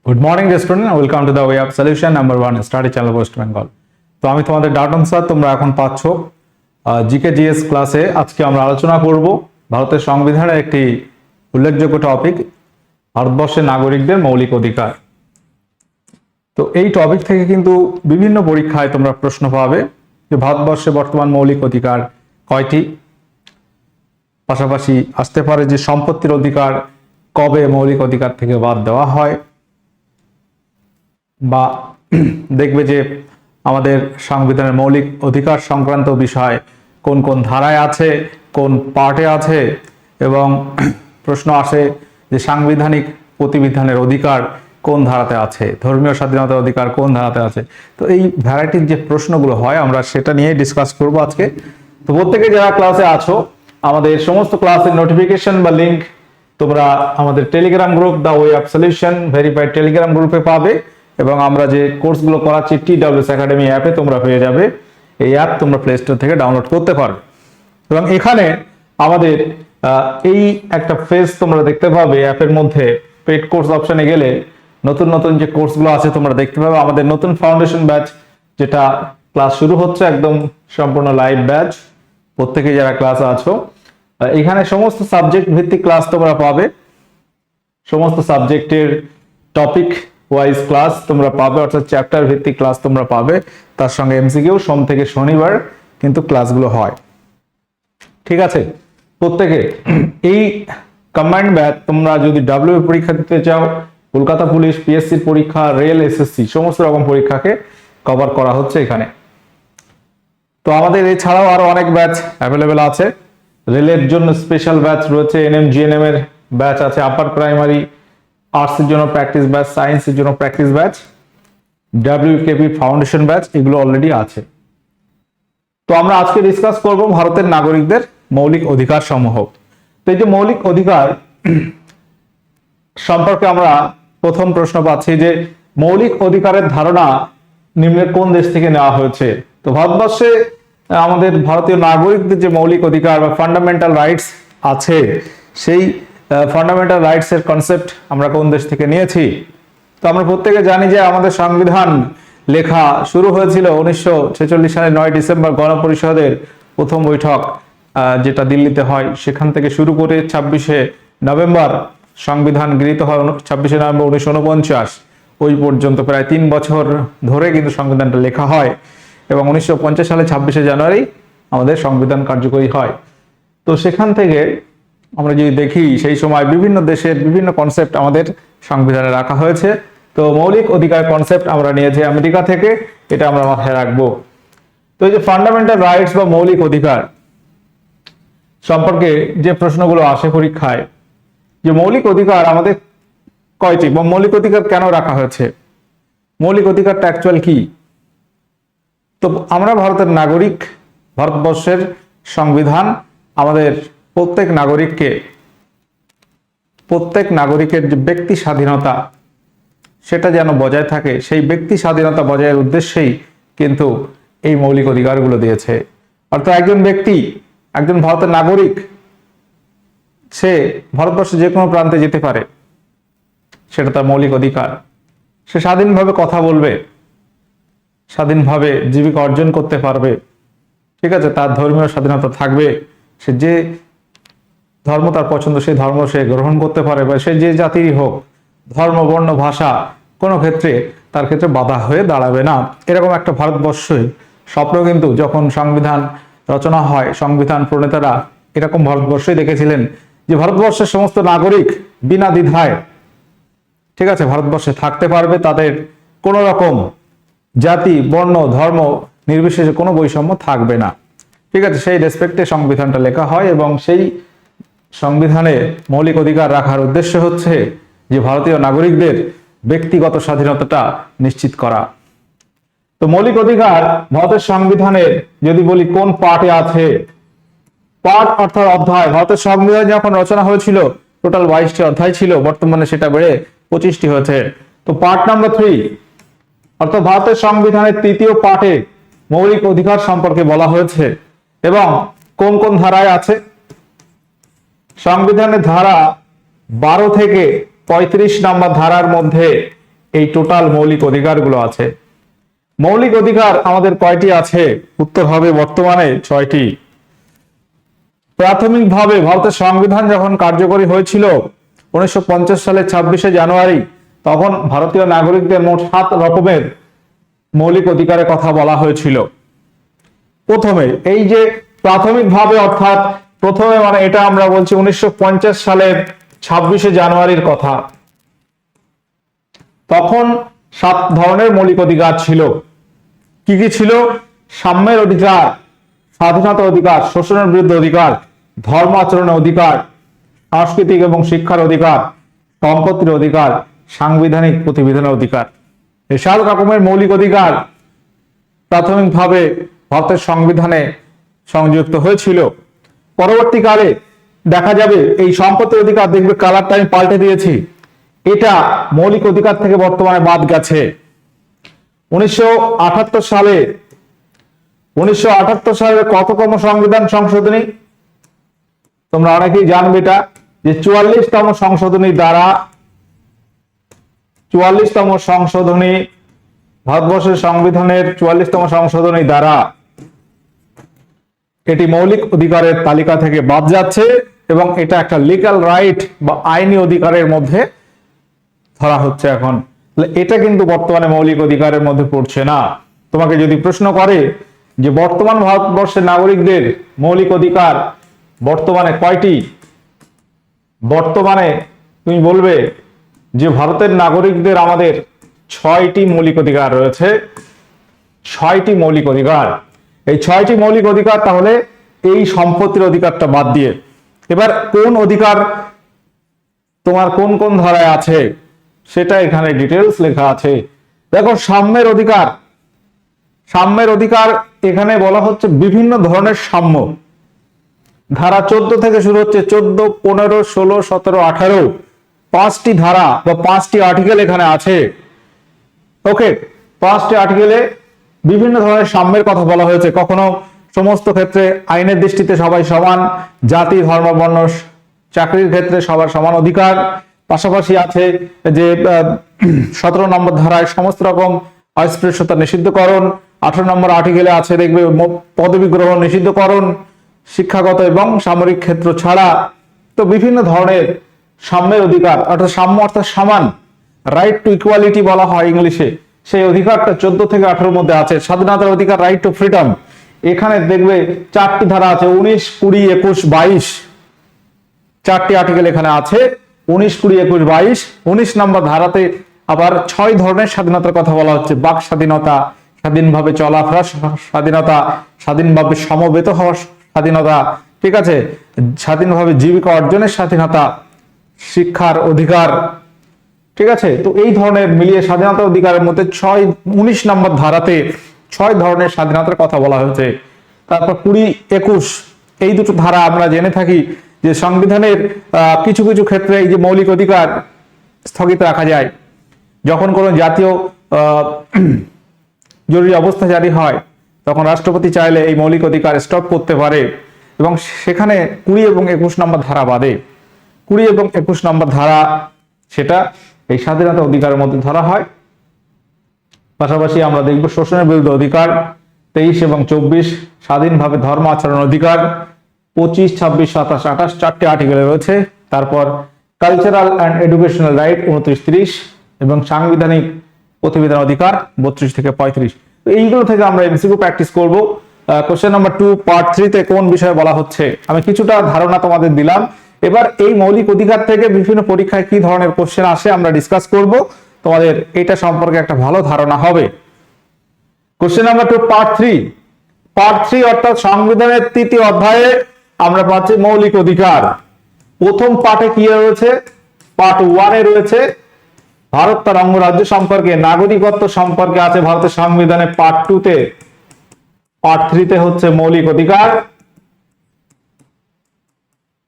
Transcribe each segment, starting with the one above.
Good morning student, welcome to the way of solution number 1 study channel West Bengal. তো আমি তোমাদের Dutton sir, তোমরা এখন পাচ্ছ জিকে জিএস ক্লাসে। আজকে আমরা আলোচনা করব ভারতের সংবিধানের একটি উল্লেখযোগ্য টপিক, ভারতবর্ষের নাগরিকদের মৌলিক অধিকার। তো এই টপিক থেকে কিন্তু বিভিন্ন পরীক্ষায় তোমরা প্রশ্ন পাবে যে ভারতবর্ষে বর্তমান মৌলিক অধিকার কয়টি, পাশাপাশি আসতে পারে যে সম্পত্তির অধিকার কবে মৌলিক অধিকার থেকে বাদ দেওয়া হয়, বা দেখবে যে আমাদের সংবিধানের মৌলিক অধিকার সংক্রান্ত বিষয় কোন কোন ধারায় আছে, কোন পার্টে আছে, এবং প্রশ্ন আসে যে সাংবিধানিক প্রতিবিধানের অধিকার কোন ধারাতে আছে, ধর্মীয় স্বাধীনতার অধিকার কোন ধারাতে আছে। তো এই ভ্যারাইটির যে প্রশ্নগুলো হয় আমরা সেটা নিয়ে ডিসকাস করব আজকে। তো প্রত্যেকে যারা ক্লাসে আছো, আমাদের সমস্ত ক্লাসের নোটিফিকেশন বা লিঙ্ক তোমরা আমাদের Telegram group the way of solution verified Telegram গ্রুপে পাবে, এবং আমরা যে কোর্সগুলো করাচ্ছি TWS একাডেমি অ্যাপে তোমরা পেয়ে যাবে। এই অ্যাপ তোমরা প্লে স্টোর থেকে ডাউনলোড করতে পারবে, এবং এখানে আমাদের এই একটা ফেজ তোমরা দেখতে পাবে অ্যাপের মধ্যে। পেড কোর্স অপশনে গেলে নতুন নতুন যে কোর্সগুলো আছে তোমরা দেখতে পাবে। আমাদের নতুন ফাউন্ডেশন ব্যাচ যেটা ক্লাস শুরু হচ্ছে, একদম সম্পূর্ণ লাইভ ব্যাচ। প্রত্যেকে যারা ক্লাসে আছো, এখানে সমস্ত সাবজেক্ট ভিত্তিক ক্লাস তোমরা পাবে, সমস্ত সাবজেক্টের টপিক ওয়াইজ ক্লাস তোমরা পাবে, অর্থাৎ চ্যাপ্টার ভিত্তিক ক্লাস তোমরা পাবে। তার সঙ্গে এমসিকিউ সোম থেকে শনিবার কিন্তু ক্লাসগুলো হয়, ঠিক আছে। প্রত্যেকে এই কম্বাইন্ড ব্যাচ তোমরা যদি ডাব্লিউ পরীক্ষা দিতে চাও, কলকাতা পুলিশ, পিএসসির পরীক্ষা, রেল, এসএসসি সমস্ত রকম পরীক্ষাকে কভার করা হচ্ছে এখানে। তো আমাদের এছাড়াও আরো অনেক ব্যাচ অ্যাভেলেবেল আছে। রেলের জন্য স্পেশাল ব্যাচ রয়েছে, এনএম জিএনএম এর ব্যাচ আছে, আপার প্রাইমারি আর্টসের জন্য প্র্যাকটিস ব্যাচ, সায়েন্সের জন্য প্র্যাকটিস ব্যাচ, ডাব্লিউকেপি ফাউন্ডেশন ব্যাচ, এগুলো অলরেডি আছে। তো আমরা আজকে ডিসকাস করব ভারতের নাগরিকদের মৌলিক অধিকার সমূহ। তো এই যে মৌলিক অধিকার সম্পর্কে আমরা প্রথম প্রশ্ন পাচ্ছি যে মৌলিক অধিকারের ধারণা নিম্নের কোন দেশ থেকে নেওয়া হয়েছে। তো ভারতবর্ষে আমাদের ভারতীয় নাগরিকদের যে মৌলিক অধিকার বা ফান্ডামেন্টাল রাইটস আছে, সেই ফান্ডামেন্টাল রাইটস এর কনসেপ্ট আমরা কোন দেশ থেকে নিয়েছি। তো আমরা প্রত্যেকে জানি যে আমাদের সংবিধান লেখা শুরু হয়েছিল 1946 সালের 9 ডিসেম্বর গণপরিষদের প্রথম বৈঠক যেটা দিল্লিতে হয়, সেখান থেকে শুরু করে 26শে নভেম্বর সংবিধান গৃহীত হয় 26শে নভেম্বর 1949, ওই পর্যন্ত প্রায় 3 বছর ধরে কিন্তু সংবিধানটা লেখা হয়, এবং 1950 সালে 26শে জানুয়ারি আমাদের সংবিধান কার্যকরী হয়। তো সেখান থেকে আমরা যদি দেখি সেই সময় বিভিন্ন দেশের বিভিন্ন কনসেপ্ট আমাদের সংবিধানে রাখা হয়েছে। তো মৌলিক অধিকার কনসেপ্ট আমরা নিয়েছি আমেরিকা থেকে, এটা আমরা মাথায় রাখবো। তো এই যে ফান্ডামেন্টাল রাইটস বা মৌলিক অধিকার সম্পর্কে যে প্রশ্নগুলো আসে পরীক্ষায়, যে মৌলিক অধিকার আমাদের কয়টি বা মৌলিক অধিকার কেন রাখা হয়েছে, মৌলিক অধিকারটা অ্যাকচুয়াল কি। তো আমরা ভারতের নাগরিক, ভারতবর্ষের সংবিধান আমাদের প্রত্যেক নাগরিকের যে ব্যক্তি স্বাধীনতা সেটা যেন বজায় থাকে, সেই ব্যক্তি স্বাধীনতা বজায়ের উদ্দেশ্যেই কিন্তু এই মৌলিক অধিকারগুলো দিয়েছে। অর্থাৎ একজন ব্যক্তি, একজন ভারতের নাগরিক, সে ভারতবর্ষের যে কোনো প্রান্তে যেতে পারে, সেটা তার মৌলিক অধিকার। সে স্বাধীনভাবে কথা বলবে, স্বাধীনভাবে জীবিকা অর্জন করতে পারবে, ঠিক আছে। তার ধর্মীয় স্বাধীনতা থাকবে, সে যে ধর্ম তার পছন্দ সেই ধর্ম সে গ্রহণ করতে পারে, বা সে যে জাতিরই হোক, ধর্ম, বর্ণ, ভাষা কোনো ক্ষেত্রে তার ক্ষেত্রে বাধা হয়ে দাঁড়াবে না। এরকম একটা ভারতবর্ষের স্বপ্ন কিন্তু যখন সংবিধান রচনা হয়, সংবিধান প্রণেতারা এরকম ভারতবর্ষই দেখেছিলেন যে ভারতবর্ষের সমস্ত নাগরিক বিনা দ্বিধায়, ঠিক আছে, ভারতবর্ষে থাকতে পারবে, তাদের কোনো রকম জাতি, বর্ণ, ধর্ম নির্বিশেষে কোনো বৈষম্য থাকবে না, ঠিক আছে। সেই রেসপেক্টে সংবিধানটা লেখা হয়, এবং সেই সংবিধানে মৌলিক অধিকার রাখার উদ্দেশ্য হচ্ছে যে ভারতীয় নাগরিকদের ব্যক্তিগত স্বাধীনতাটা নিশ্চিত করা। তো মৌলিক অধিকার ভারতের সংবিধানের যদি বলি কোন পার্টে আছে, পার্ট অর্থাৎ অধ্যায়। ভারতের সংবিধান যখন রচনা হয়েছিল টোটাল 22টি অধ্যায় ছিল, বর্তমানে সেটা বেড়ে 25টি হয়েছে। তো পার্ট নাম্বার 3 অর্থাৎ ভারতের সংবিধানের 3য় পার্টে মৌলিক অধিকার সম্পর্কে বলা হয়েছে, এবং কোন কোন ধারায় আছে। সংবিধানের ধারা 12 থেকে 35 নম্বর ধারার মধ্যে এই টোটাল মৌলিক অধিকারগুলো আছে। মৌলিক অধিকার আমাদের কয়টি আছে? উত্তর হবে বর্তমানে 6টি। প্রাথমিকভাবে ভারতের সংবিধান যখন কার্যকরী হয়েছিল 1950 সালের 26শে জানুয়ারি, তখন ভারতীয় নাগরিকদের মোট 7 রকমের মৌলিক অধিকারের কথা বলা হয়েছিল। প্রথমে এই যে প্রাথমিকভাবে, অর্থাৎ প্রথমে মানে এটা আমরা বলছি 1950 সালের 26শে জানুয়ারির কথা, তখন 7 ধরনের মৌলিক অধিকার ছিল। কি কি ছিল? সাম্যের অধিকার, স্বাধীনতার অধিকার, শোষণের বিরুদ্ধে অধিকার, ধর্ম আচরণের অধিকার, সাংস্কৃতিক এবং শিক্ষার অধিকার, সম্পত্তির অধিকার, সাংবিধানিক প্রতিবিধানের অধিকার। এই 7 রকমের মৌলিক অধিকার প্রাথমিকভাবে ভারতের সংবিধানে সংযুক্ত হয়েছিল। পরবর্তীকালে দেখা যাবে এই সম্পত্তির অধিকার, দেখবে কালারটা আমি পাল্টে দিয়েছি, এটা মৌলিক অধিকার থেকে বর্তমানে বাদ গেছে। 1978 সালে কততম সংবিধান সংশোধনী? তোমরা অনেকেই জানবে এটা, যে 44তম সংশোধনী দ্বারা, 44তম সংশোধনী, ভারতবর্ষের সংবিধানের 44তম সংশোধনী দ্বারা এটি মৌলিক অধিকারের তালিকা থেকে বাদ যাচ্ছে এবং এটা একটা লিগ্যাল রাইট বা আইনি অধিকারের মধ্যে ধরা হচ্ছে এখন। এটা কিন্তু বর্তমানে মৌলিক অধিকারের মধ্যে পড়ছে না। তোমাকে যদি প্রশ্ন করে যে বর্তমান ভারতবর্ষের নাগরিকদের মৌলিক অধিকার বর্তমানে কয়টি, বর্তমানে তুমি বলবে যে ভারতের নাগরিকদের আমাদের 6টি মৌলিক অধিকার রয়েছে। 6টি মৌলিক অধিকার, এই 6টি মৌলিক অধিকার, তাহলে এই সম্পত্তির অধিকারটা বাদ দিয়ে এবার কোন অধিকার তোমার কোন কোন ধারায় আছে সেটা এখানে ডিটেলস লেখা আছে। দেখো, সাম্যের অধিকার, সাম্যের অধিকার এখানে বলা হচ্ছে বিভিন্ন ধরনের সাম্য। ধারা 14 থেকে শুরু হচ্ছে, 14, 15, 16, 17, 18, 5টি ধারা বা 5টি আর্টিকেল এখানে আছে। ওকে, 5টি আর্টিকেলে বিভিন্ন ধরনের সাম্যের কথা বলা হয়েছে। কখনো সমস্ত ক্ষেত্রে আইনের দৃষ্টিতে সবাই সমান, জাতি, ধর্ম, বর্ণ, চাকরির ক্ষেত্রে সবার সমান অধিকার। পাশাপাশি আছে যে 17 নম্বর ধারায় সমস্ত রকম অস্পৃশ্যতা নিষিদ্ধকরণ। 18 নম্বর আর্টিকেলে আছে দেখবে পদবি গ্রহণ নিষিদ্ধকরণ, শিক্ষাগত এবং সামরিক ক্ষেত্র ছাড়া। তো বিভিন্ন ধরনের সাম্যের অধিকার, অর্থাৎ সাম্য অর্থাৎ সমান, রাইট টু ইকুয়ালিটি বলা হয় ইংলিশে, সেই অধিকারটা 14 থেকে 18 মধ্যে আছে। স্বাধীনতার অধিকার, রাইট টু ফ্রিডম, এখানে দেখবে 4টি ধারা আছে, 19, 20, 21, 22, 4টি আর্টিকেল এখানে আছে, 19, 20, 21, 22। 19 নম্বর ধারাতে আবার 6 ধরনের স্বাধীনতার কথা বলা হচ্ছে। বাক স্বাধীনতা, স্বাধীনভাবে চলাফেরা স্বাধীনতা, স্বাধীনভাবে সমবেত হওয়ার স্বাধীনতা, ঠিক আছে, স্বাধীনভাবে জীবিকা অর্জনের স্বাধীনতা, শিক্ষার অধিকার, ঠিক আছে। তো এই ধরনের মিলিয়ে স্বাধীনতা অধিকারের মধ্যে 19 নম্বর ধারাতে 6 ধরনের স্বাধীনতার কথা বলা হয়েছে। তারপর 20, 21, এই দুটো ধারা আমরা জেনে থাকি যে সংবিধানের কিছু কিছু ক্ষেত্রে এই যে মৌলিক অধিকার স্থগিত রাখা যায়। যখন কোনো জাতীয় জরুরি অবস্থা জারি হয় তখন রাষ্ট্রপতি চাইলে এই মৌলিক অধিকার স্টপ করতে পারে, এবং সেখানে 20 এবং 21 নম্বর ধারা বাদে 20 এবং 21 নম্বর ধারা সেটা এই স্বাধীনতা অধিকারের মধ্যে ধরা হয়। পাশাপাশি আমরা দেখব শোষণের বিরুদ্ধে অধিকার, 23 এবং 24, স্বাধীনভাবে ধর্ম আচরণ অধিকার, 25, 26, 27, 28, 4টি আর্টিকেলে রয়েছে। তারপর কালচারাল অ্যান্ড এডুকেশনাল রাইট 29, 30 এবং সাংবিধানিক প্রতিবিধান অধিকার 32 থেকে 35। তো এইগুলো থেকে আমরা এমসিকিউ প্র্যাকটিস করব। কোশ্চেন নাম্বার 2 পার্ট 3 তে কোন বিষয়ে বলা হচ্ছে আমি কিছুটা ধারণা তোমাদের দিলাম। এবার এই মৌলিক অধিকার থেকে বিভিন্ন পরীক্ষায় কি ধরনের কোশ্চেন আসে আমরা ডিসকাস করব, তোমাদের এটা সম্পর্কে একটা ভালো ধারণা হবে। কোশ্চেন নাম্বার 2 পার্ট 3, পার্ট 3 অর্থাৎ সংবিধানের 3য় অধ্যায়ে আমরা পাচ্ছি মৌলিক অধিকার। প্রথম পার্টে কি রয়েছে? পার্ট 1 এ রয়েছে ভারত তার অঙ্গরাজ্য সম্পর্কে, নাগরিকত্ব সম্পর্কে আছে ভারতের সংবিধানে পার্ট 2 তে। পার্ট 3 তে হচ্ছে মৌলিক অধিকার,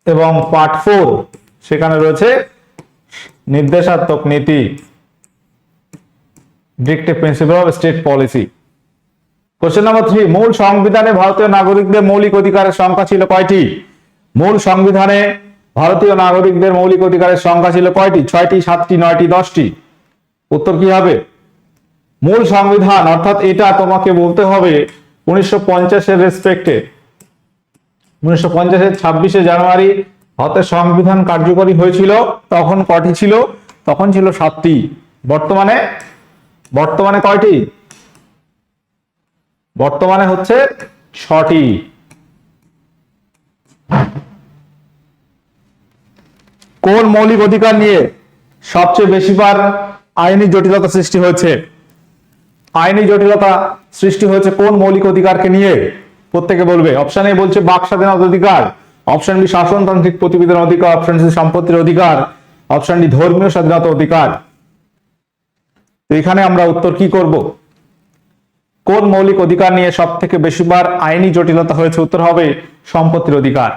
এবং পার্ট 4 সেখানে রয়েছে নির্দেশাত্মক নীতি, directive principal of state policy. Question number 3, মূল সংবিধানে ভারতীয় নাগরিকদের মৌলিক অধিকারের সংখ্যা ছিল কয়টি? মূল সংবিধানে ভারতীয় নাগরিকদের মৌলিক অধিকারের সংখ্যা ছিল কয়টি? 6টি, 7টি, 9টি, 10টি? উত্তর কি হবে? মূল সংবিধান, অর্থাৎ এটা তোমাকে বলতে হবে 1950-এর রেসপেক্টে 1950-এর 26শে জানুয়ারি ভারতের সংবিধান কার্যকরী হয়েছিল। তখন কটি ছিল? তখন ছিল 7টি। বর্তমানে বর্তমানে কয়টি? বর্তমানে হচ্ছে 6টি। কোন মৌলিক অধিকার নিয়ে সবচেয়ে বেশিবার আইনি জটিলতা সৃষ্টি হয়েছে? আইনি জটিলতা সৃষ্টি হয়েছে কোন মৌলিক অধিকারকে নিয়ে? প্রত্যেকে বলবে। অপশন এ বলছে বাক স্বাধীনতার অধিকার, অপশন বি শাসনতান্ত্রিক প্রতিবেদন অধিকার, অপশন সি সম্পত্তির অধিকার, অপশন ডি ধর্মীয় স্বাধীনতা অধিকার। তো এখানে আমরা উত্তর কি করব? কোন মৌলিক অধিকার নিয়ে সব থেকে বেশিবার আইনি জটিলতা হয়েছে? উত্তর হবে সম্পত্তির অধিকার।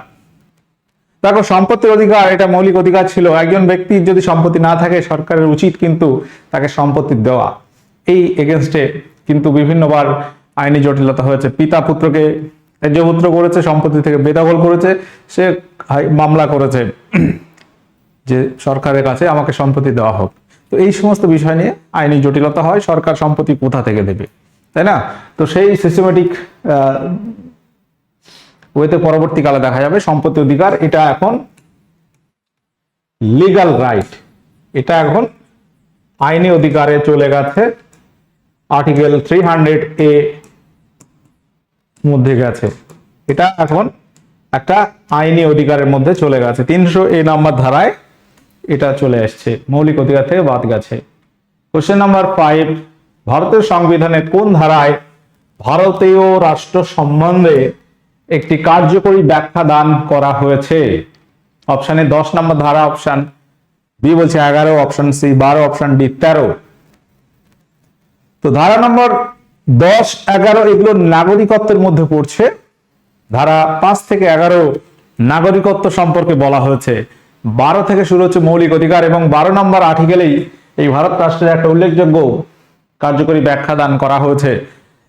দেখো, সম্পত্তির অধিকার এটা মৌলিক অধিকার ছিল। একজন ব্যক্তির যদি সম্পত্তি না থাকে, সরকারের উচিত কিন্তু তাকে সম্পত্তি দেওয়া। এই এগেনস্টে কিন্তু বিভিন্নবার আইনি জটিলতা হয়েছে। পিতা পুত্রকে ত্যায্যপুত্র করেছে, সম্পত্তি থেকে বেদখল করেছে, সে মামলা করেছে যে সরকারের কাছে আমাকে সম্পত্তি দেওয়া হোক। তো এই সমস্ত বিষয় নিয়ে আইনি জটিলতা হয়, সরকার সম্পত্তি কোথা থেকে দেবে, তাই না? তো সেই সিস্টেমেটিক ওয়েতে পরবর্তীকালে দেখা যাবে সম্পত্তি অধিকার এটা এখন লিগ্যাল রাইট, এটা এখন আইনি অধিকারে চলে গেছে, আর্টিকেল 300A মধ্যে গেছে। এটা এখন একটা আইনি অধিকারের মধ্যে চলে গেছে। 300A নাম্বার ধারায় এটা চলে আসছে, মৌলিক অধিকার থেকে বাদ গেছে। কোশ্চেন নাম্বার 5, ভারতের সংবিধানে কোন ধারায় ভারতীয় রাষ্ট্র সম্বন্ধে একটি কার্যকরী ব্যাখ্যা দান করা হয়েছে? অপশানে 10 নম্বর ধারা, অপশন বি বলছে 11, অপশন সি 12, অপশন ডি 13। তো ধারা নম্বর 10, 11 এগুলো নাগরিকত্বের মধ্যে পড়ছে। ধারা 5 থেকে 11 নাগরিকত্ব সম্পর্কে বলা হয়েছে। 12 থেকে শুরু হচ্ছে মৌলিক অধিকার, এবং 12 নম্বর আর্টিকেলেই এই ভারত রাষ্ট্রের একটা উল্লেখযোগ্য কার্যকরী ব্যাখ্যা দান করা হয়েছে।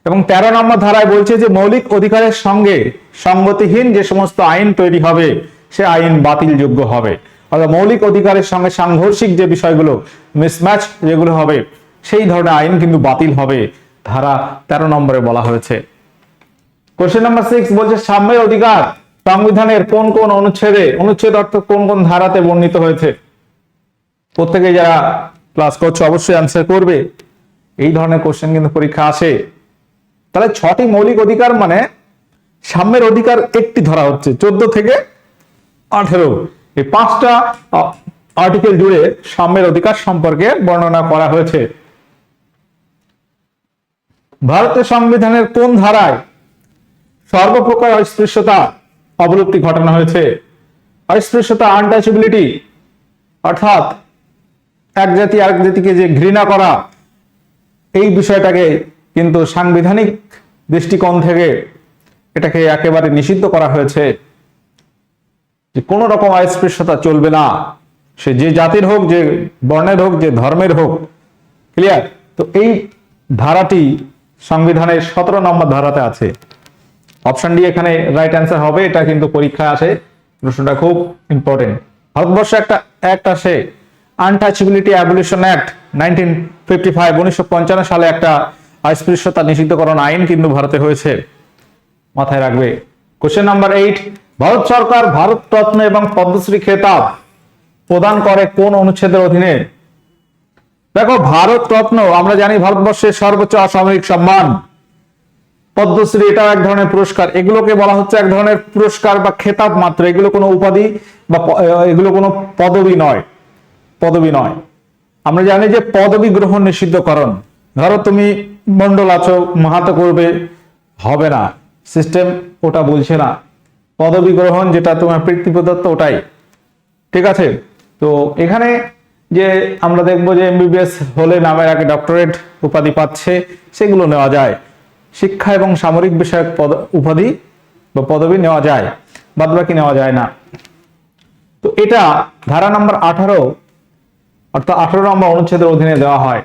এবং 13 নম্বর ধারায় বলছে যে মৌলিক অধিকারের সঙ্গে সঙ্গতিহীন যে সমস্ত আইন তৈরি হবে সে আইন বাতিলযোগ্য হবে। অর্থাৎ মৌলিক অধিকারের সঙ্গে সাংঘর্ষিক যে বিষয়গুলো, মিসম্যাচ যেগুলো হবে, সেই ধরনের আইন কিন্তু বাতিল হবে, ধারা 13 নম্বরে বলা হয়েছে। কোশ্চেন নাম্বার 6 বলছে সাম্যের অধিকার সংবিধানের কোন কোন অনুচ্ছেদে, অনুচ্ছেদ অর্থাৎ কোন কোন ধারাতে বর্ণিত হয়েছে? প্রত্যেকে যারা ক্লাস করছে অবশ্যই অ্যান্সার করবে, এই ধরনের কোশ্চেন কিন্তু পরীক্ষা আসে। তাহলে 6টি মৌলিক অধিকার মানে সাম্যের অধিকার একটি ধরা হচ্ছে, 14 থেকে 18 এই 5টা আর্টিকেল জুড়ে সাম্যের অধিকার সম্পর্কে বর্ণনা করা হয়েছে। ভারতের সংবিধানের কোন ধারায় সর্বপ্রকার অস্পৃশ্যতা অবলুপ্তি ঘটানো হয়েছে? অস্পৃশ্যতা, আনটাচেবিলিটি, অর্থাৎ এক জাতি আরেক জাতিকে যে ঘৃণা করা, এই বিষয়টাকে কিন্তু সাংবিধানিক দৃষ্টিকোণ থেকে এটাকে একেবারে নিষিদ্ধ করা হয়েছে, যে কোনো রকম অস্পৃশ্যতা চলবে না, সে যে জাতির হোক, যে বর্ণের হোক, যে ধর্মের হোক। ক্লিয়ার? তো এই ধারাটি সংবিধানের 17 নম্বর ধারাতে আছে। অপশন ডি এখানে রাইট অ্যান্সার হবে। এটা কিন্তু পরীক্ষায় আসে, প্রশ্নটা খুব ইম্পর্টেন্ট। ভারতবর্ষে একটা অ্যাক্ট আসে, আনটাচেবিলিটি অ্যাবলিশন অ্যাক্ট 1955, 1955 সালে একটা অস্পৃশ্যতা নিষিদ্ধকরণ আইন কিন্তু ভারতে হয়েছে, মাথায় রাখবে। কোশ্চেন নাম্বার 8, ভারত সরকার ভারত রত্ন এবং পদ্মশ্রী খেতাব প্রদান করে কোন অনুচ্ছেদের অধীনে? দেখো, ভারত রত্ন আমরা জানি ভারতবর্ষের সর্বোচ্চ অসামরিক সম্মান। পদ্মশ্রী এটা এক ধরনের পুরস্কার, এগুলোকে বলা হচ্ছে এক ধরনের পুরস্কার বা খেতাব মাত্র, এগুলো কোনো উপাধি বা এগুলো কোনো পদবি নয়, পদবি নয়। আমরা জানি যে পদবি গ্রহণ নিষিদ্ধকরণ, ধরো তুমি মন্ডল আছো, মাহাতো করবে, হবে না, সিস্টেম ওটা বলছে না। পদবি গ্রহণ যেটা তোমার প্রদত্ত ওটাই, ঠিক আছে? তো এখানে যে আমরা দেখবো যে এমবিবিএস হলে নামের আগে ডক্টরেট উপাধি পাচ্ছে, সেগুলো নেওয়া যায়। শিক্ষা এবং সামরিক বিষয়ক উপাধি বা পদবি নেওয়া যায়, বাদ বাকি নেওয়া যায় না। তো এটা ধারা নাম্বার 18 অর্থাৎ 18 নম্বর অনুচ্ছেদের অধীনে দেওয়া হয়।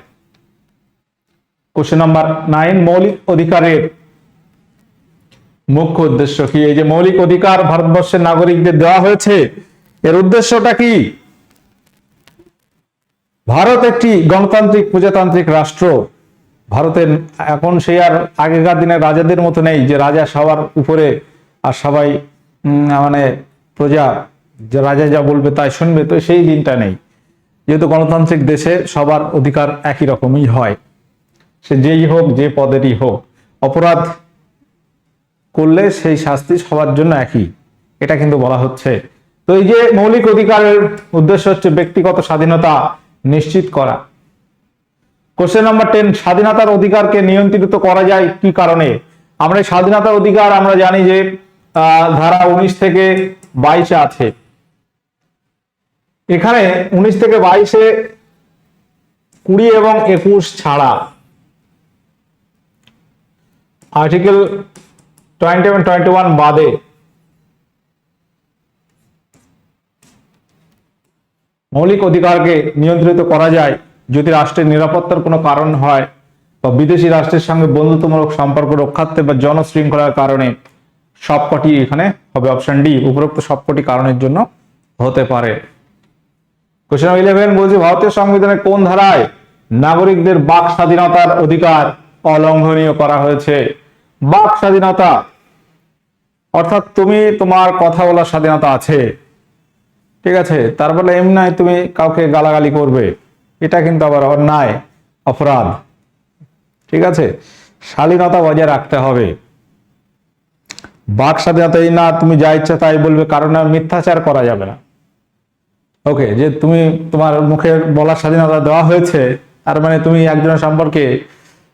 কোশ্চেন নাম্বার 9, মৌলিক অধিকারের মুখ্য উদ্দেশ্য কি? এই যে মৌলিক অধিকার ভারতবর্ষের নাগরিকদের দেওয়া হয়েছে, এর উদ্দেশ্যটা কি? ভারত একটি গণতান্ত্রিক প্রজাতান্ত্রিক রাষ্ট্র। ভারতের এখন সেই আর আগেকার দিনের রাজাদের মতো নেই যে রাজা সবার উপরে আর সবাই মানে প্রজা, যে রাজা যা বলবে তাই শুনবে, তো সেই দিনটা নেই। যেহেতু গণতান্ত্রিক দেশে সবার অধিকার একই রকমই হয়, সে যেই হোক, যে পদেরই হোক, অপরাধ করলে সেই শাস্তি সবার জন্য একই, এটা কিন্তু বলা হচ্ছে। তো এই যে মৌলিক অধিকারের উদ্দেশ্য হচ্ছে ব্যক্তিগত স্বাধীনতা নিশ্চিত করা। কোশ্চেন নাম্বার 10, স্বাধীনতার অধিকারকে নিয়ন্ত্রিত করা যায় কি কারণে? আমরা এই স্বাধীনতার অধিকার আমরা জানি যে ধারা 19 থেকে 22 আছে। এখানে 19 থেকে 22-এ 20 এবং 21 ছাড়া আর্টিকেল 20 এবং 21 বাদে মৌলিক অধিকারকে নিয়ন্ত্রিত করা যায় যদি রাষ্ট্রের নিরাপত্তার কোনো কারণ হয় বা বিদেশি রাষ্ট্রের সঙ্গে বন্ধুত্বমূলক সম্পর্ক রক্ষার্থে বা জনশৃঙ্খলার কারণে। সবকটি এখানে হবে অপশন ডি, উপরোক্ত সবকটি কারণের জন্য হতে পারে। কোশ্চেন 11 বলছে ভারতীয় সংবিধানের কোন ধারায় নাগরিকদের বাক স্বাধীনতার অধিকার অলঙ্ঘনীয় করা হয়েছে? বাক স্বাধীনতা অর্থাৎ তুমি তোমার কথা বলার স্বাধীনতা আছে, ঠিক আছে, তার বলে এমনি নয় তুমি কাউকে গালাগালি করবে, এটা কিন্তু আবার অন্যায়, অপরাধ, ঠিক আছে। শালীনতা বজায় রাখতে হবে। বাক স্বাধীনতা এই না তুমি যা ইচ্ছা তাই বলবে, কারণ মিথ্যাচার করা যাবে না। ওকে, যে তুমি তোমার মুখের বলার স্বাধীনতা দেওয়া হয়েছে তার মানে তুমি একজনের সম্পর্কে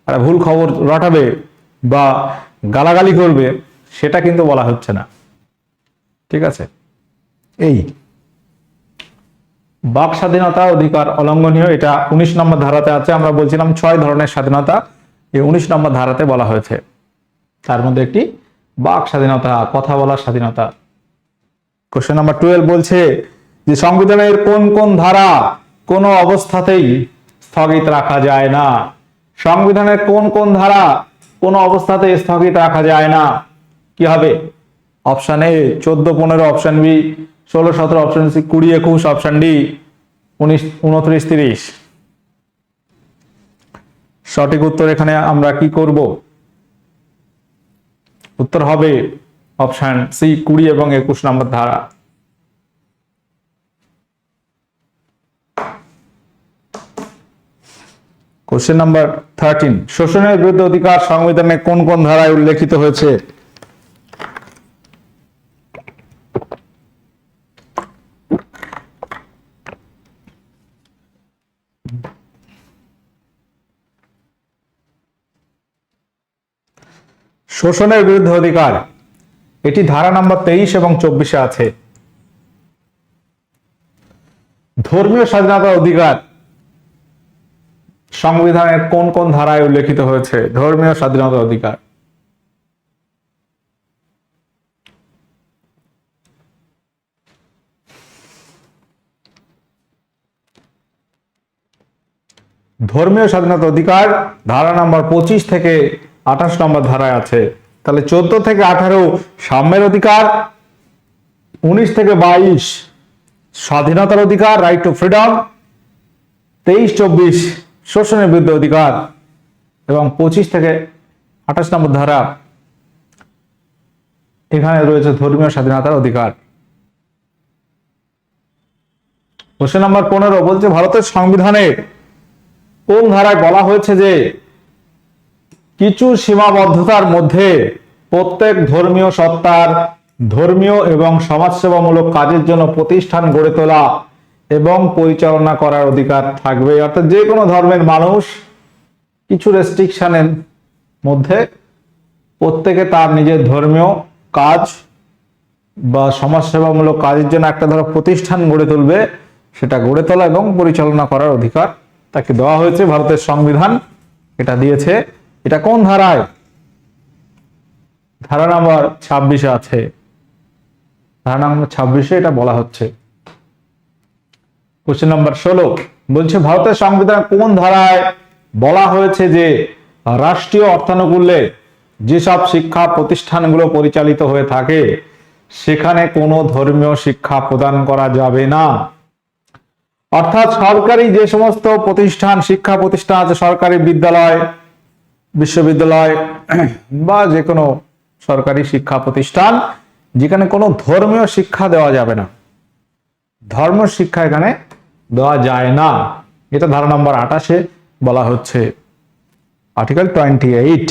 ভুল খবর রটাবে বা গালাগালি করবে, সেটা কিন্তু বলা হচ্ছে না, ঠিক আছে। এই বাক স্বাধীনতা অধিকার অলঙ্ঘনীয়, এটা 19 নম্বর ধারাতে আছে। আমরা বলছিলাম 6 ধরনের স্বাধীনতা, এই 19 নম্বর ধারাতে বলা হয়েছে। তার মধ্যে একটি বাক স্বাধীনতা, কথা বলার স্বাধীনতা। কোশ্চেন নাম্বার 12 বলছে যে সংবিধানের কোন কোন ধারা কোনো অবস্থাতেই স্থগিত রাখা যায় না? সংবিধানের কোন কোন ধারা কোনো অবস্থাতে স্থগিত রাখা যায় না? কি হবে? Option A 14, 15, option B 16, 17, option C 20, 21, option D 19, 29, 30। সঠিক উত্তর এখানে আমরা কি করব? উত্তর হবে অপশন সি 20 এবং 21 নম্বর ধারা। কোশ্চেন নাম্বার 13, শোষণের বিরুদ্ধে অধিকার সংবিধানে কোন কোন ধারায় উল্লেখিত হয়েছে? শোষণের বিরুদ্ধে অধিকার, এটি ধারা নাম্বার 23 এবং 24-এ আছে। ধর্মীয় স্বাধীনতার অধিকার সংবিধানের কোন কোন ধারায় উল্লেখিত হয়েছে? ধর্মীয় স্বাধীনতার অধিকার, ধর্মীয় স্বাধীনতা অধিকার ধারা নাম্বার 25 থেকে 28 নম্বর ধারায় আছে। তাহলে 14 থেকে 18 সাম্যের অধিকার, 19 থেকে 22 স্বাধীনতার অধিকার, রাইট টু ফ্রিডম, 23, 24 শোষণের বিরুদ্ধে অধিকার এবং 25 থেকে 28 নম্বর ধারা এখানে রয়েছে ধর্মীয় স্বাধীনতার অধিকার। কোশ্চেন নাম্বার 15 বলছে ভারতের সংবিধানে কোন ধারায় বলা হয়েছে যে কিছু সীমাবদ্ধতার মধ্যে প্রত্যেক ধর্মীয় সত্তার ধর্মীয় এবং সমাজসেবামূলক কাজের জন্য প্রতিষ্ঠান গড়ে তোলা এবং পরিচালনা করার অধিকার থাকবে? অর্থাৎ যে কোনো ধর্মের মানুষ কিছু রেস্ট্রিকশনের মধ্যে প্রত্যেকে তার নিজের ধর্মীয় কাজ বা সমাজসেবামূলক কাজের জন্য একটা ধরো প্রতিষ্ঠান গড়ে তুলবে, সেটা গড়ে তোলা এবং পরিচালনা করার অধিকার তাকে দেওয়া হয়েছে। ভারতের সংবিধান এটা দিয়েছে। এটা কোন ধারায়? ধারা নাম্বার 26-এ আছে। ধারা নাম্বার 26-এ এটা বলা হচ্ছে। কোশ্চেন নাম্বার 16 বলছে ভারতের সংবিধান কোন ধারায় বলা হয়েছে যে রাষ্ট্রীয় অর্থানুকূল্যে যেসব শিক্ষা প্রতিষ্ঠানগুলো পরিচালিত হয়ে থাকে সেখানে কোনো ধর্মীয় শিক্ষা প্রদান করা যাবে না? অর্থাৎ সরকারি যে সমস্ত প্রতিষ্ঠান, শিক্ষা প্রতিষ্ঠান আছে, সরকারি বিদ্যালয়, বিশ্ববিদ্যালয় বা যে কোনো সরকারি শিক্ষা প্রতিষ্ঠান যেখানে কোনো ধর্মীয় শিক্ষা দেওয়া যাবে না, ধর্ম শিক্ষা এখানে দেওয়া যায় না, এটা ধারা নম্বর 28-এ বলা হচ্ছে। আর্টিকেল 28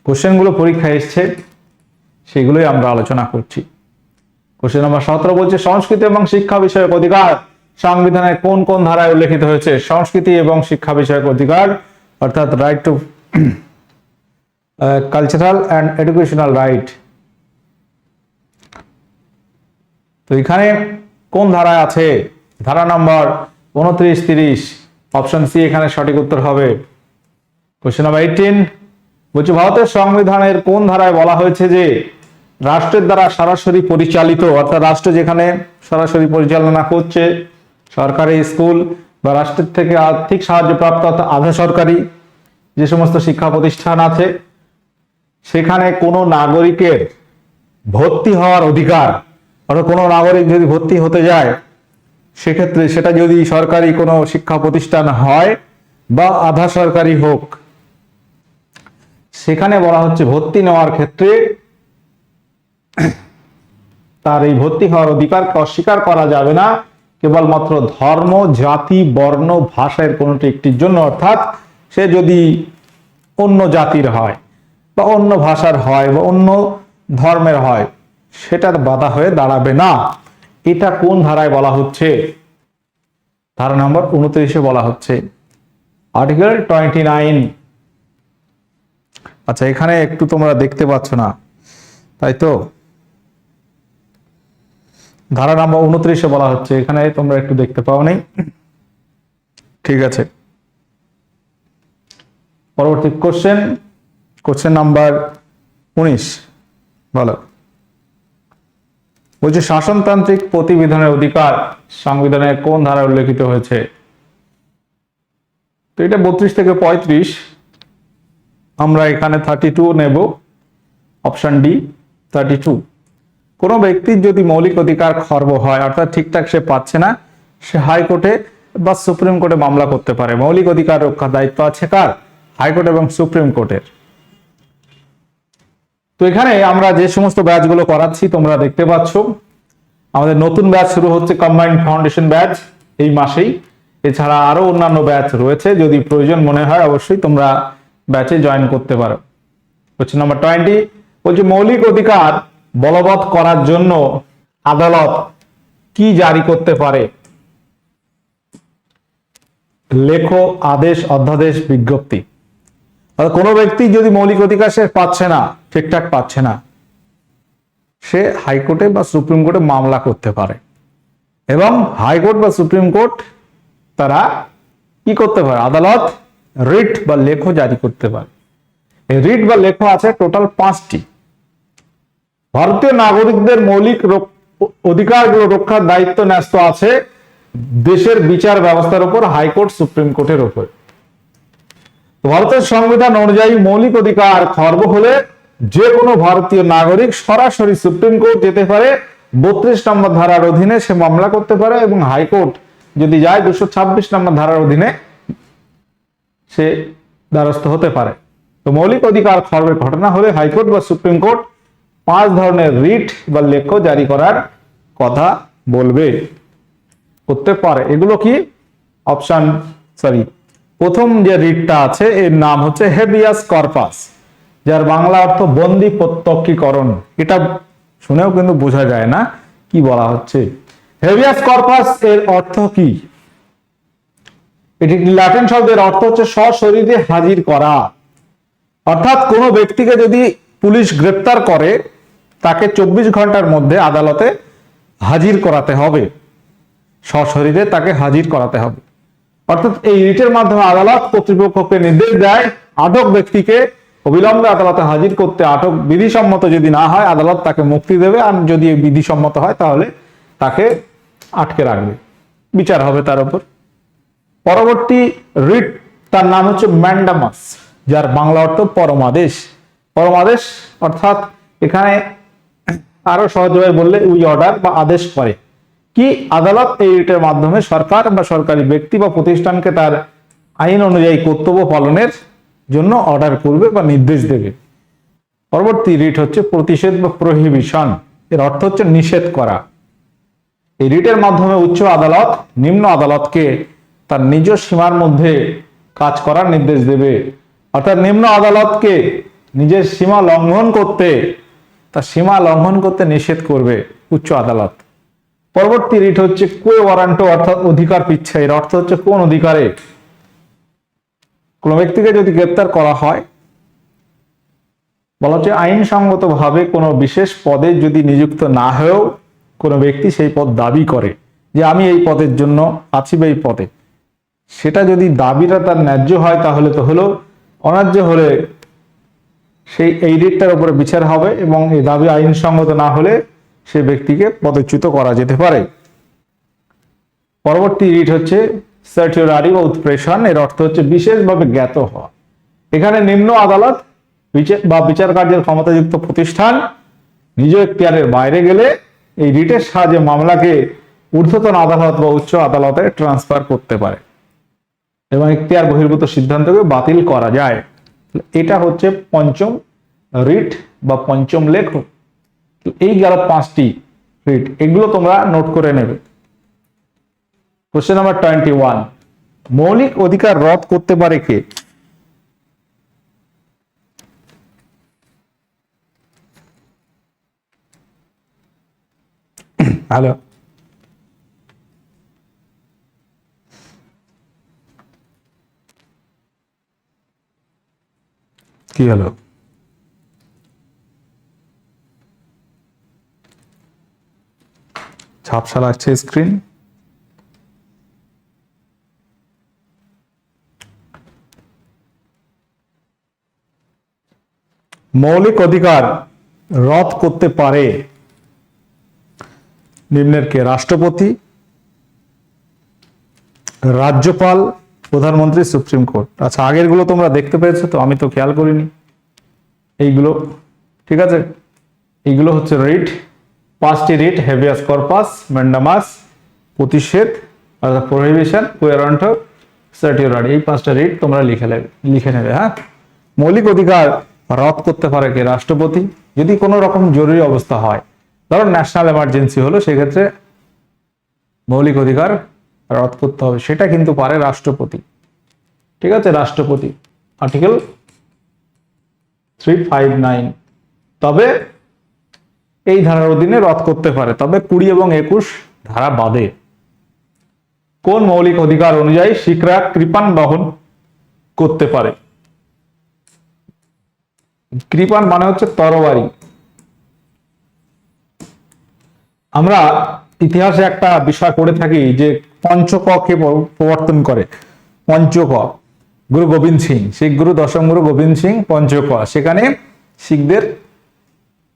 কোশ্চেনগুলো পরীক্ষায় এসছে, সেগুলোই আমরা আলোচনা করছি। কোশ্চেন নম্বর 17 বলছে সংস্কৃতি এবং শিক্ষা বিষয়ক অধিকার সংবিধানের কোন কোন ধারায় উল্লেখিত হয়েছে? সংস্কৃতি এবং শিক্ষা বিষয়ক অধিকার অর্থাৎ right two cultural and educational right, তো এখানে কোন ধারায় আছে? ধারা নম্বর 29, 30, অপশন সি এখানে সঠিক উত্তর হবে। কোশ্চেন নাম্বার 18 বলছে ভারতের সংবিধানের কোন ধারায় বলা হয়েছে যে রাষ্ট্রের দ্বারা সরাসরি পরিচালিত, অর্থাৎ রাষ্ট্র যেখানে সরাসরি পরিচালনা করছে, সরকারি স্কুল বা রাষ্ট্রের থেকে আর্থিক সাহায্য প্রাপ্ত অর্থাৎ আধা সরকারি যে সমস্ত শিক্ষা প্রতিষ্ঠান আছে, সেখানে কোনো নাগরিকের ভর্তি হওয়ার অধিকার, অর্থাৎ কোনো নাগরিক যদি ভর্তি হতে যায় সেক্ষেত্রে সেটা যদি সরকারি কোনো শিক্ষা প্রতিষ্ঠান হয় বা আধা সরকারি হোক, সেখানে বলা হচ্ছে ভর্তি নেওয়ার ক্ষেত্রে তার এই ভর্তি হওয়ার অধিকারকে অস্বীকার করা যাবে না কেবলমাত্র ধর্ম, জাতি, বর্ণ, ভাষার কোনোটি একটির জন্য, অর্থাৎ সে যদি অন্য জাতির হয় বা অন্য ভাষার হয় বা অন্য ধর্মের হয়, সেটার বাধা হয়ে দাঁড়াবে না। এটা কোন ধারায় বলা হচ্ছে? ধারা নম্বর 29-এ বলা হচ্ছে, আর্টিকেল 29। আচ্ছা, এখানে একটু তোমরা দেখতে পাচ্ছ না, তাই তো? ধারা নম্বর 29-এ বলা হচ্ছে, এখানে তোমরা একটু দেখতে পাও নাই, ঠিক আছে। পরবর্তী কোশ্চেন, কোশ্চেন নাম্বার 19 বলো। বলছে শাসনতান্ত্রিক প্রতিবিধানের অধিকার সংবিধানের কোন ধারায় উল্লেখিত হয়েছে? তো এটা 32 থেকে 35, আমরা এখানে 32 নেব, অপশন ডি 32। কোনো ব্যক্তির যদি মৌলিক অধিকার খর্ব হয়, অর্থাৎ ঠিকঠাক সে পাচ্ছে না, সে হাইকোর্টে বা সুপ্রিম কোর্টে মামলা করতে পারে। মৌলিক অধিকার রক্ষার দায়িত্ব আছে কার? হাইকোর্ট এবং সুপ্রিম কোর্টের। তো এখানে আমরা যে সমস্ত ব্যাচগুলো করাচ্ছি তোমরা দেখতে পাচ্ছ, আমাদের নতুন ব্যাচ শুরু হচ্ছে কম্বাইন্ড ফাউন্ডেশন ব্যাচ এই মাসেই। এছাড়া আরো অন্যান্য ব্যাচ রয়েছে, যদি প্রয়োজন মনে হয় অবশ্যই তোমরা ব্যাচে জয়েন করতে পারো। কোশ্চেন নাম্বার 20 বলছে মৌলিক অধিকার বলবৎ করার জন্য আদালত কি জারি করতে পারে? লেখো, আদেশ, অধ্যাদেশ, বিজ্ঞপ্তি। কোনো ব্যক্তি যদি মৌলিক অধিকার সে পাচ্ছে না, ঠিকঠাক পাচ্ছে না, সে হাইকোর্টে বা সুপ্রিম কোর্টে মামলা করতে পারে এবং হাইকোর্ট বা সুপ্রিম কোর্ট তারা কি করতে পারে? আদালত রিট বা লেখো জারি করতে পারে। এই রিট বা লেখো আছে টোটাল 5টি। ভারতীয় নাগরিকদের মৌলিক অধিকারগুলো রক্ষার দায়িত্ব ন্যস্ত আছে দেশের বিচার ব্যবস্থার উপর, হাইকোর্ট, সুপ্রিম কোর্টের উপর। ভারতের সংবিধান অনুযায়ী মৌলিক অধিকার খর্ব হলে যে কোনো ভারতীয় নাগরিক সরাসরি সুপ্রিম কোর্ট যেতে পারে, 32 নম্বর ধারার অধীনে সে মামলা করতে পারে এবং হাইকোর্ট যদি যায় 226 নম্বর ধারার অধীনে সে দ্বারস্থ হতে পারে। তো মৌলিক অধিকার খর্বের ঘটনা হলে হাইকোর্ট বা সুপ্রিম কোর্ট 5 ধরনের রিট বা লেখো জারি করার কথা বলবে, করতে পারে। এগুলো কি? প্রথম যে রিটটা আছে এর নাম হচ্ছে হেবিয়াস কর্পাস, যার বাংলা অর্থ বন্দি প্রত্যক্ষীকরণ। এটা শুনেও কিন্তু বোঝা যায় না কি বলা হচ্ছে। হেবিয়াস কর্পাস এর অর্থ কি? এটি ল্যাটিন শব্দের অর্থ হচ্ছে সশরীরে হাজির করা, অর্থাৎ কোনো ব্যক্তিকে যদি পুলিশ গ্রেপ্তার করে তাকে 24 ঘন্টার মধ্যে আদালতে হাজির করাতে হবে, সশরীরে তাকে হাজির করাতে হবে। অর্থাৎ এই রিটের মাধ্যমে আদালত কর্তৃপক্ষকে নির্দেশ দেয় আটক ব্যক্তিকে অবিলম্বে আদালতে হাজির করতে। আটক বিধিসম্মত যদি না হয় আদালত তাকে মুক্তি দেবে, আর যদি বিধিসম্মত হয় তাহলে তাকে আটকে রাখবে, বিচার হবে তার উপর। পরবর্তী রিট তার নাম হচ্ছে ম্যান্ডামাস, যার বাংলা অর্থ পরমাদেশ। পরমাদেশ অর্থাৎ এখানে আরো সহজভাবে বললে উই অর্ডার বা আদেশ করে। কি আদালত এই রিটের মাধ্যমে সরকার বা সরকারি ব্যক্তি বা প্রতিষ্ঠানকে তার আইন অনুযায়ী কর্তব্য পালনের জন্য অর্ডার করবে বা নির্দেশ দেবে। পরবর্তী রিট হচ্ছে প্রতিষেধ বা প্রহিবিশন, এর অর্থ হচ্ছে নিষেধ করা। এই রিটের মাধ্যমে উচ্চ আদালত নিম্ন আদালতকে তার নিজ সীমার মধ্যে কাজ করার নির্দেশ দেবে, অর্থাৎ নিম্ন আদালতকে নিজের সীমা লঙ্ঘন করতে, তার সীমা লঙ্ঘন করতে নিষেধ করবে উচ্চ আদালত। পরবর্তী রিট হচ্ছে কোয়ে ওয়ারান্টো, অর্থাৎ অধিকার পিচ্ছা। এর অর্থ হচ্ছে কোন অধিকারে কোন ব্যক্তিকে যদি গ্রেপ্তার করা হয়, বলা হচ্ছে আইনসঙ্গতভাবে কোনো বিশেষ পদে যদি নিযুক্ত না হয়েও কোনো ব্যক্তি সেই পদ দাবি করে যে আমি এই পদের জন্য আছি বা এই পদে, সেটা যদি দাবিটা তার ন্যায্য হয় তাহলে তো হলো, অন্যায্য হলে সেই এই রিটটার উপরে বিচার হবে এবং এই দাবি আইনসঙ্গত না হলে সেই ব্যক্তিকে পদচ্যুত করা যেতে পারে। পরবর্তী রিট হচ্ছে সার্টিওরারি বা উৎপ্রেষণ, এর অর্থ হচ্ছে বিশেষভাবে জ্ঞাত হওয়া। এখানে নিম্ন আদালত বা বিচার কার্যের ক্ষমতাযুক্ত প্রতিষ্ঠান নিজ এখতিয়ারের বাইরে গেলে এই রিটের সাহায্যে মামলাকে ঊর্ধ্বতন আদালত বা উচ্চ আদালতে ট্রান্সফার করতে পারে এবং এখতিয়ার বহির্ভূত সিদ্ধান্তকে বাতিল করা যায়। এটা হচ্ছে পঞ্চম রিট বা পঞ্চম লেখ। এই গেল 5টি রিট, এগুলো তোমরা নোট করে নেবে। কোশ্চেন নাম্বার 21, মৌলিক অধিকার রদ করতে পারে কে? হ্যালো, কি হলো? ঝাপসা লাগছে স্ক্রিন। মৌলিক অধিকার রদ করতে পারে নিম্নের কে? রাষ্ট্রপতি, রাজ্যপাল, প্রধানমন্ত্রী, সুপ্রিম কোর্ট। আচ্ছা, আগের গুলো তোমরা দেখতে পেয়েছো তো? আমি তো খেয়াল করিনি এইগুলো। ঠিক আছে, এইগুলো হচ্ছে রিট। 5টি রিট: হেভিয়াস কর্পাস, ম্যান্ডামাস, প্রতিষেধ অর্থাৎ প্রহিবিশন, কোয়ারেন্টো, সার্টিওরারি। এই 5টা রিট তোমরা লিখে নেবে। হ্যাঁ, মৌলিক অধিকার রদ করতে পারে কে? রাষ্ট্রপতি। যদি কোনো রকম জরুরি অবস্থা হয়, ধরো ন্যাশনাল এমার্জেন্সি হলো, সেক্ষেত্রে মৌলিক অধিকার রদ করতে হবে, সেটা কিন্তু পারে রাষ্ট্রপতি। ঠিক আছে, রাষ্ট্রপতি, আর্টিকেল 359। তবে এই ধারার অধীনে রদ করতে পারে, তবে 20 এবং 21 ধারা বাদে। কোন মৌলিক অধিকার অনুযায়ী শিখরা কৃপান বহন করতে পারে? কৃপান মানে হচ্ছে তরবারি। আমরা ইতিহাসে একটা বিষয় পড়ে থাকি যে পঞ্চককে প্রবর্তন করে। পঞ্চক, গুরু গোবিন্দ সিং, শিখ গুরু, দশম গুরু গোবিন্দ সিং পঞ্চক। সেখানে শিখদের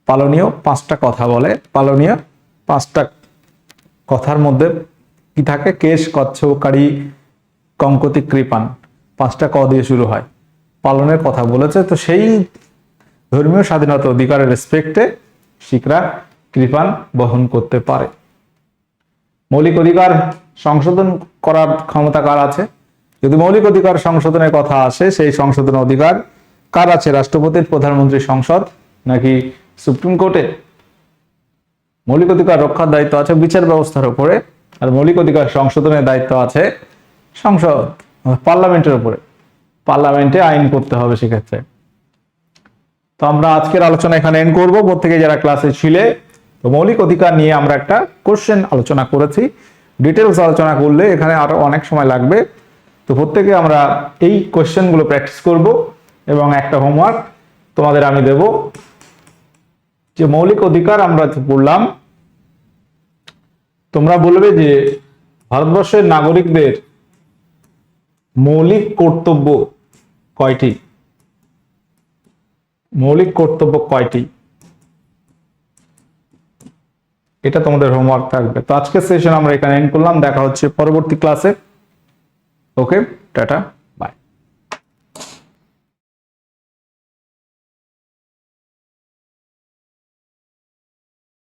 পালনীয় 5টা কথা বলে। পালনীয় 5টা কথার মধ্যে কি থাকে? কেশ, কচ্ছ, কারি, কঙ্কতি, কৃপান। 5টা ক দিয়ে শুরু হয়, পালনের কথা বলেছে। তো সেই ধর্মীয় স্বাধীনতা অধিকারের রেসপেক্টে শিখরা কৃপান বহন করতে পারে। মৌলিক অধিকার সংশোধন করার ক্ষমতা কার আছে? যদি মৌলিক অধিকার সংশোধনের কথা আসে, সেই সংশোধন অধিকার কার আছে? রাষ্ট্রপতির, প্রধানমন্ত্রী, সংসদ নাকি সুপ্রিম কোর্টে? মৌলিক অধিকার রক্ষার দায়িত্ব আছে বিচার ব্যবস্থার উপরে, আর মৌলিক অধিকার সংশোধনের দায়িত্ব আছে সংসদ, পার্লামেন্টের উপরে। পার্লামেন্টে আইন করতে হবে সেক্ষেত্রে। তো আমরা আজকের আলোচনা এখানে এন্ড করবো। প্রত্যেকে যারা ক্লাসে ছিলে, তো মৌলিক অধিকার নিয়ে আমরা একটা কোশ্চেন আলোচনা করেছি। ডিটেলস আলোচনা করলে এখানে আরো অনেক সময় লাগবে। তো প্রত্যেকে আমরা এই কোশ্চেনগুলো প্র্যাকটিস করব এবং একটা হোমওয়ার্ক তোমাদের আমি দেব, যে মৌলিক অধিকার আমরা পড়লাম, তোমরা বলবে যে ভারতবর্ষের নাগরিকদের মৌলিক কর্তব্য কয়টি? মৌলিক কর্তব্য কয়টি? এটা তোমাদের হোমওয়ার্ক থাকবে। তো আজকের সেশন আমরা এখানে এন্ড করলাম। দেখা হচ্ছে পরবর্তী ক্লাসে। ওকে, টাটা।